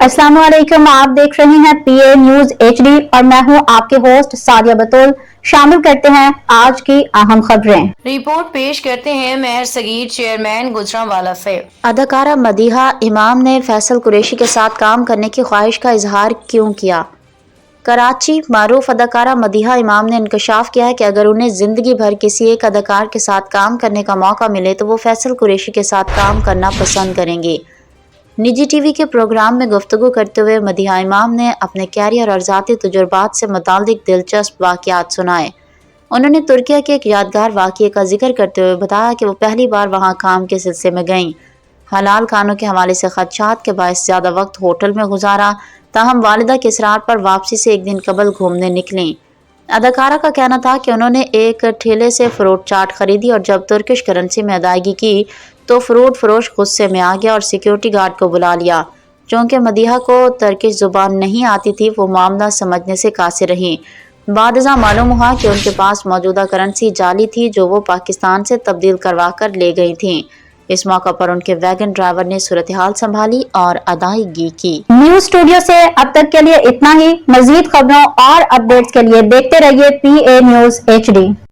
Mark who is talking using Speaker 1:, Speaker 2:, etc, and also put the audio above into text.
Speaker 1: अस्सलाम वालेकुम। आप देख रहे हैं पीए न्यूज एचडी और मैं हूं आपके होस्ट सादिया बतूल। शामिल करते हैं आज की अहम खबरें।
Speaker 2: रिपोर्ट पेश करते हैं मेहर सगीर चेयरमैन गुजरांवाला से।
Speaker 3: अदाकारा मदीहा इमाम ने फैसल कुरैशी के साथ काम करने की ख्वाहिश का इजहार क्यों किया? कराची। मारूफ अदाकारा मदीहा इमाम ने इंकशाफ किया है कि अगर उन्हें ज़िंदगी भर किसी एक अदाकार के साथ काम करने का मौका मिले तो वो फैसल कुरैशी के साथ काम करना पसंद करेंगी। निजी टीवी के प्रोग्राम में गुफ्तगू करते हुए मदीहा इमाम ने अपने कैरियर और ज़ाती तजुर्बात से मुताल्लिक दिलचस्प वाक़यात सुनाए। उन्होंने तुर्किया के एक यादगार वाक़ये का जिक्र करते हुए बताया कि वो पहली बार वहाँ काम के सिलसिले में गईं। हलाल खानों के हवाले से खदशात के बायस ज़्यादा वक्त होटल में गुजारा, ताहम वालिदा के इसरार पर वापसी से एक दिन कबल घूमने निकलीं। अदाकारा का कहना था कि उन्होंने एक ठेले से फ्रूट चाट खरीदी और जब तुर्किश करेंसी में अदायगी की तो फ्रूट फरोश गुस्से में आ गया और सिक्योरिटी गार्ड को बुला लिया। चूँकि मदीहा को तुर्किश ज़ुबान नहीं आती थी, वो मामला समझने से कासिर रहीं। बादशाह मालूम हुआ कि उनके पास मौजूदा करेंसी जाली थी जो वो पाकिस्तान से तब्दील करवा कर ले गई थीं। इस मौका पर उनके वैगन ड्राइवर ने सूरत हाल संभाली और अदायगी की।
Speaker 1: न्यूज स्टूडियो से अब तक के लिए इतना ही। मजीद खबरों और अपडेट्स के लिए देखते रहिए पीए न्यूज एचडी।